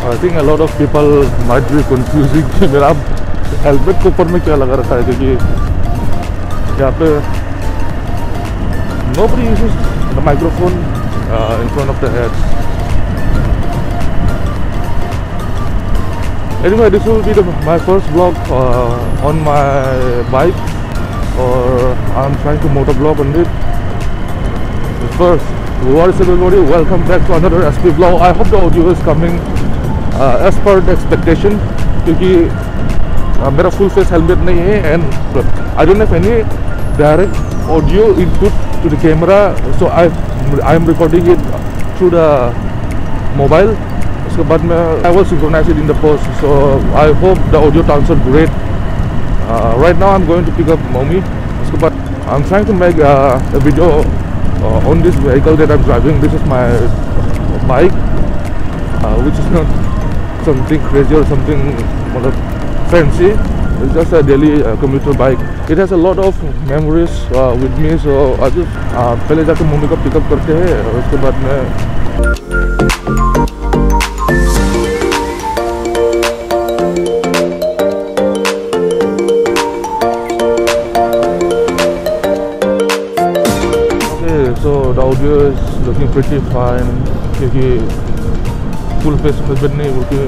I think a lot of people might be confusing कि मेरा helmet के ऊपर में क्या लगा रखा है, क्योंकि यहाँ पे nobody uses the microphone in front of the head. Anyway, this will be my first vlog on my bike, or I'm trying to motovlog on it. First, what is everybody? Welcome back to another SP vlog. I hope the audio is coming as per the expectation, क्योंकि मेरा full face helmet नहीं है and I don't have any direct audio input to the camera, so I am recording it through the mobile. उसके बाद में I will synchronize it in the post, so I hope the audio turns out great. Right now I'm going to pick up mommy. उसके बाद I'm trying to make a video on this vehicle that I'm driving. This is my bike, which is not something crazy or something fancy. It's just a daily commuter bike. It has a lot of memories with me, so I just पहले जाकर mummy को pickup करते हैं और उसके बाद में okay, so the audio is looking pretty fine क्योंकि full face helmet नहीं बोलके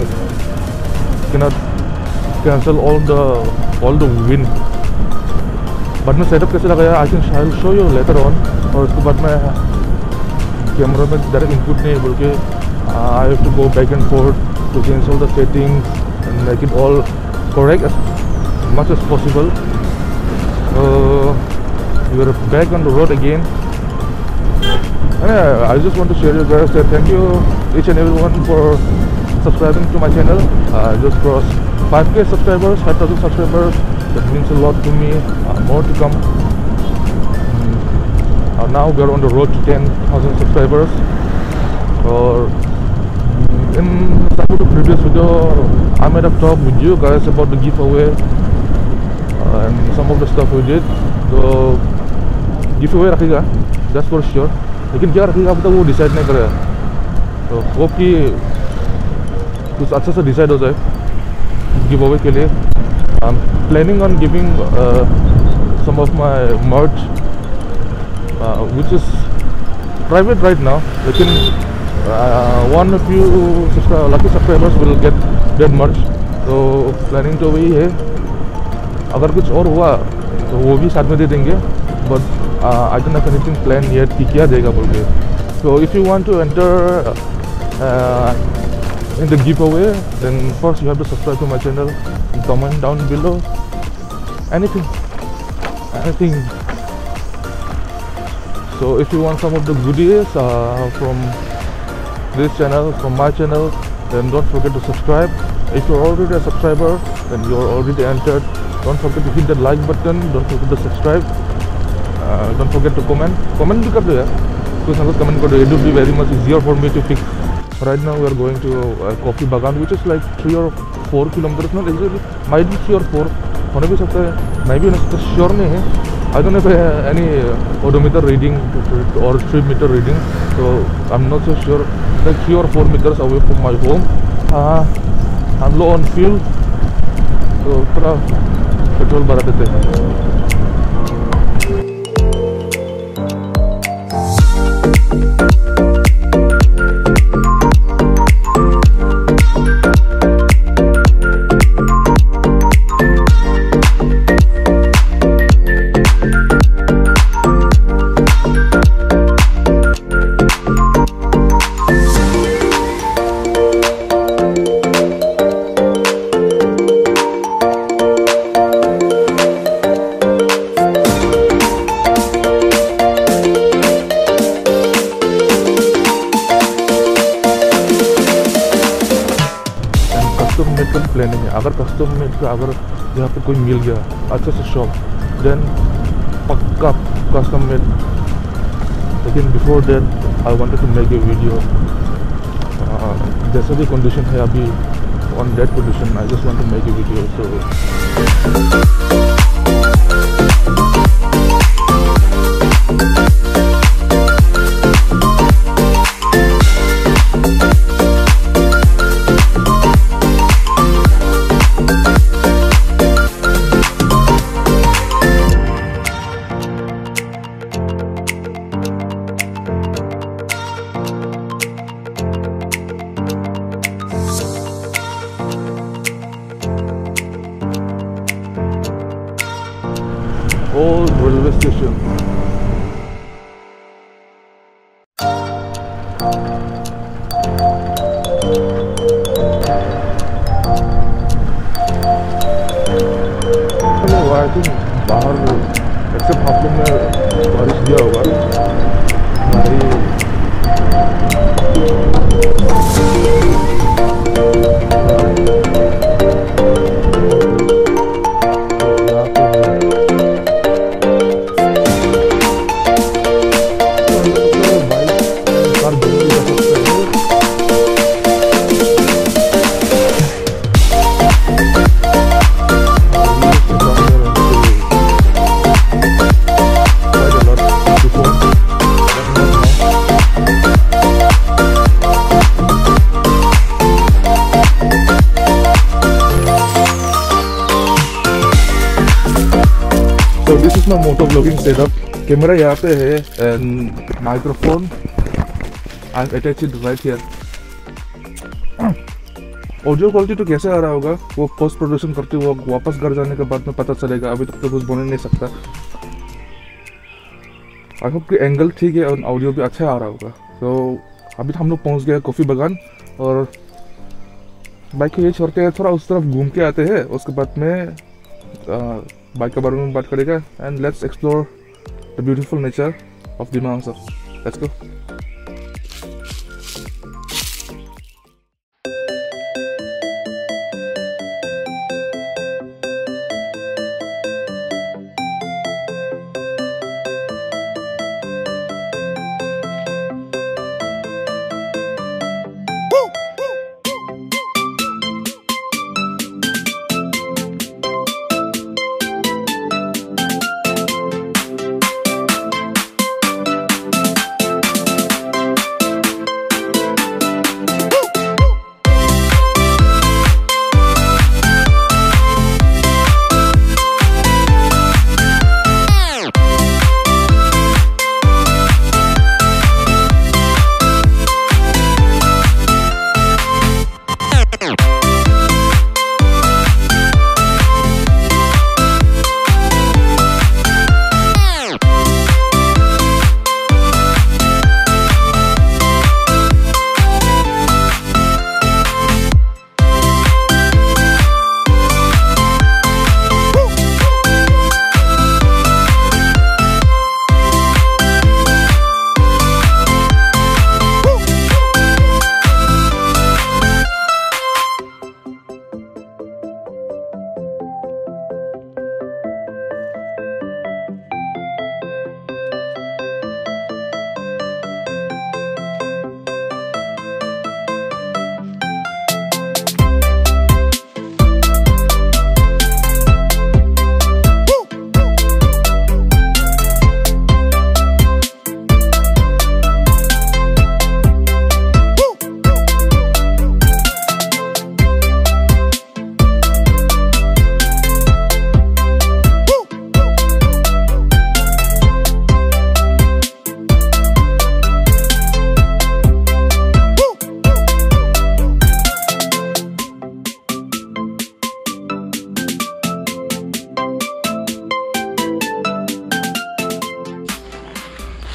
cannot cancel all the wind. बाद में सेटअप कैसे लगाया I can show you later on. और उसके बाद में कैमरा में डायरेक्ट इनपुट नहीं बोल के I have to go back and forth to change all the settings and make it all correct as much as possible. We are back on the road again. And I just want to share you guys that thank you each and everyone for subscribing to my channel. I just crossed 5k subscribers, 5,000 subscribers. That means a lot to me. More to come. Now we are on the road to 10,000 subscribers. Or in some of the previous video, I might have talked with you guys about the giveaway and some of the stuff we did. So giveaway रखेगा, that's for sure. लेकिन क्या रखेगा अब तक वो decide नहीं करेगा. तो होप कि कुछ अच्छा सा डिसाइड हो जाए giveaway के लिए. I'm planning on giving some of my merch, which is private right now. लेकिन one of you lucky subscribers will get that merch. तो planning तो वही है. अगर कुछ और हुआ तो वो भी साथ में दे देंगे. But I don't have anything planned yet कि क्या देगा बोल के. So if you want to enter in the giveaway, then first you have to subscribe to my channel and comment down below anything. So if you want some of the goodies from this channel, from my channel, then don't forget to subscribe. If you're already a subscriber, then you're already entered. Don't forget to hit the like button. Don't forget to subscribe. Don't forget to comment. Comment भी कर दो यार. कुछ ना कुछ comment कर दो. It would be very much easier for me to pick. Right now we are going to Coffee Bagan, which is like 3 or 4 kilometers. Not exactly, might be 3 or 4. होने भी सकता है. मैं भी sure नहीं है. I don't have any odometer reading or street meter reading, so I'm not so sure. Like 3 or 4 meters away from my home. I'm low on fuel, so थोड़ा petrol भरा देते हैं. प्लानिंग है. अगर कस्टम मेड का अगर यहाँ पे कोई मिल गया अच्छा सा शॉप, देन पक्का कस्टम मेड. लेकिन before that I wanted to make a video. जैसा भी कंडीशन है अभी, on that condition I just want to make a video. So station. I think बाहर एक्सेप्ट हाफ में बारिश दिया होगा हमारी So this is my motor vlogging setup. Camera यहाँ पे है and microphone I'm attached it right here. Audio quality तो कैसे आ रहा होगा वो पोस्ट प्रोडक्शन करते हुए वापस घर जाने के बाद में पता चलेगा, अभी तक तो कुछ बोल नहीं सकता। आई होप कि एंगल ठीक है और ऑडियो भी अच्छा आ रहा होगा। तो अभी हम लोग पहुंच गए कॉफ़ी बागान और बाइक को ये छोड़ के थोड़ा उस तरफ घूम के आते हैं, उसके बाद में बाइक के बारे में बात करेगा and let's explore the beautiful nature of Dima Hasao. Let's go.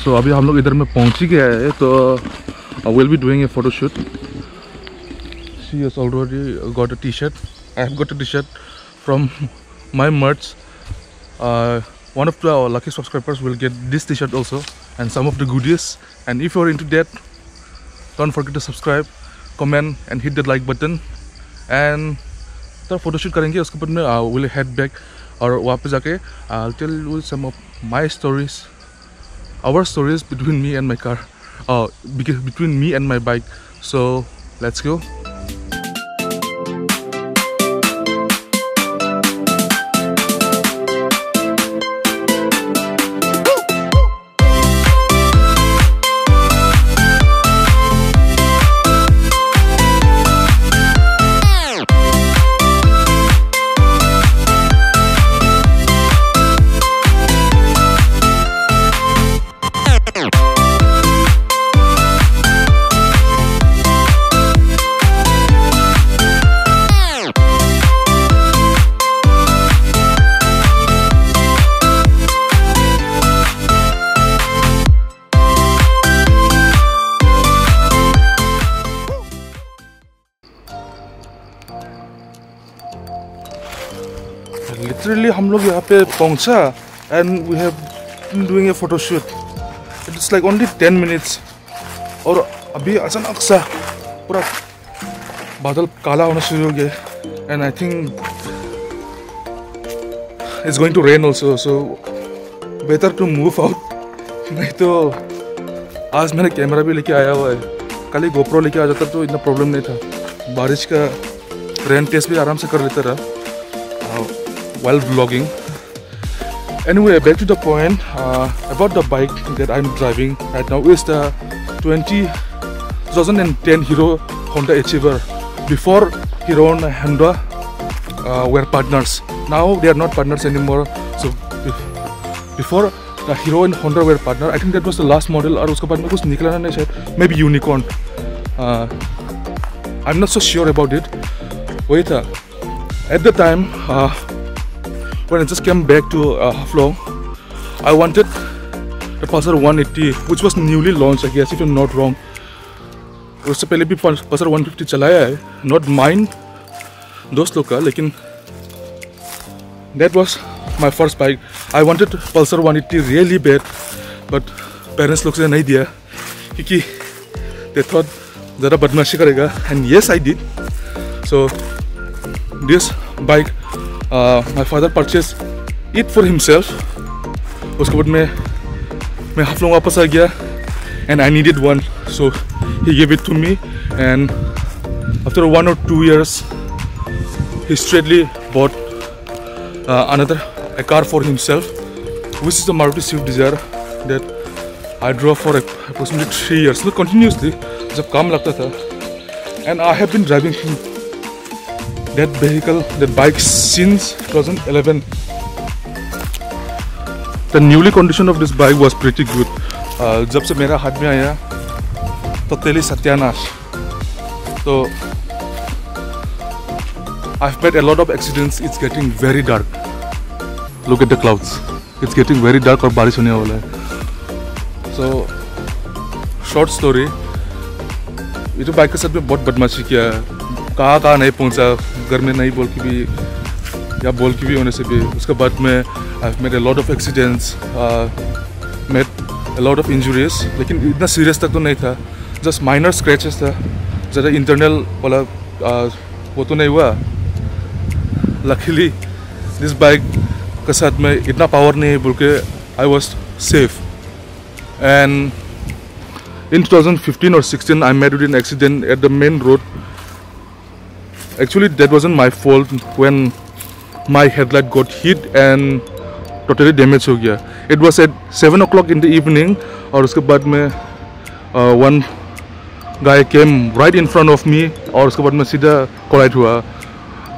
तो अभी हम लोग इधर में पहुंच ही गए हैं, तो I will be doing a photo shoot. She has already got a t-shirt. I have got a t-shirt from my merch. One of the lucky subscribers will get this t-shirt also and some of the goodies. And if you're into that, don't forget to subscribe, comment and hit the like button. And तो photo shoot करेंगे, उसके बाद में I will head back और वहाँ पे जाके I'll tell you some of my stories, our stories between me and my car, between me and my bike. So let's go. Literally हम लोग यहाँ पे पहुँचा and we have been doing a photo shoot. It's like only 10 minutes. और अभी अचानक सा पूरा बादल काला होना शुरू हो गया and I think it's going to rain also, so better to move out. नहीं तो आज मैंने कैमरा भी लेके आया हुआ है, कल ही GoPro लेके आ जाता तो इतना प्रॉब्लम नहीं था. बारिश का रेन टेस्ट भी आराम से कर लेता रहा while vlogging. Anyway, back to the point about the bike that I'm driving right now is the 2010 Hero Honda Achiever. Before Hero and Honda were partners. Now they are not partners anymore. So before the Hero and Honda were partner, I think that was the last model. और उसके बाद में कुछ निकला नहीं शायद, maybe Unicorn. I'm not so sure about it. वही था. At the time, when I just came back to Haflong, I wanted the Pulsar 180, which was newly launched, I guess, if I'm not wrong. उससे पहले भी Pulsar 150 चलाया है, not mine, दोस्त लोग का, लेकिन that was my first bike. I wanted Pulsar 180 really bad, but parents लोग से नहीं दिया, क्योंकि they thought ज़रा बदमाशी करेगा, and yes, I did. So this bike, my father purchased it for himself. उसके बाद मैं हाफलोंग वापस आ गया and I needed one, so he gave it to me. And after 1 or 2 years, he straightly bought a car for himself, which is the Maruti Swift Desire that I drove for approximately 3 years, not continuously, जब काम लगता था. And I have been driving that vehicle, that bike, since 2011. The newly condition of this bike was pretty good. जब से मेरा हाथ में आया totally सत्यानाश. So I've met a lot of accidents. It's getting very dark. Look at the clouds. It's getting very dark और बारिश होने वाला है. So short story. ये तो बाइक के साथ में बहुत बदमाशी किया है. कहाँ नहीं पहुँचा, घर में नहीं बोल के भी या बोल के भी होने से भी. उसके बाद में I've made a lot of accidents, made a lot of injuries, लेकिन इतना serious तक तो नहीं था, just minor scratches था, ज़्यादा internal वाला वो तो नहीं हुआ. Luckily this bike के साथ में इतना power नहीं है बोल के I was safe. And in 2015 or 16 I met with an accident at the main road. Actually that wasn't my fault when my headlight got hit and totally damaged हो गया. It was at 7 o'clock in the evening और उसके बाद में one guy came right in front of me और उसके बाद में सीधा collide हुआ.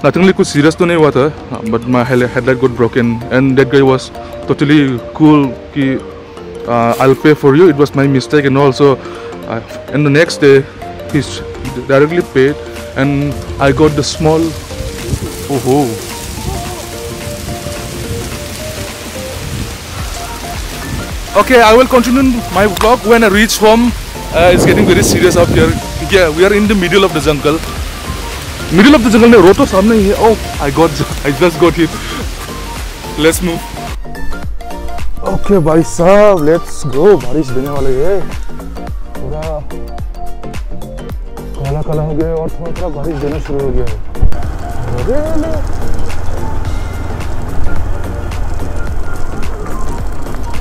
Nothingly कुछ serious तो नहीं हुआ था, but my headlight got broken and that guy was totally cool कि I'll pay for you, it was my mistake. And also and the next day he directly paid and I got the small Okay, I will continue my vlog when I reach home. It's getting very serious out here. Yeah, we are in the middle of the jungle. Middle of the jungle में road तो सामने ही है. Oh, I just got hit. Let's move. Okay भाई साहब, let's go. बारिश देने वाले है. पूरा काला हो गया और थोड़ा बारिश देना शुरू हो गया है.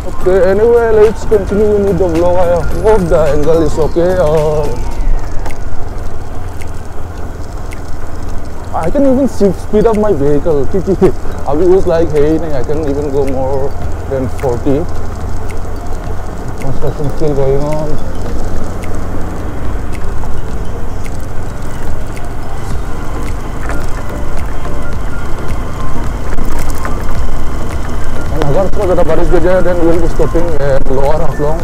Okay, anyway, let's continue with the vlog. I hope the angle is okay. I can even speed up my vehicle. Abhi was like, hey, I can even go more than 40. Construction still going on. And agar थोड़ा ज़्यादा बारिश गिर जाए, then we'll be stopping at Lower Haflong.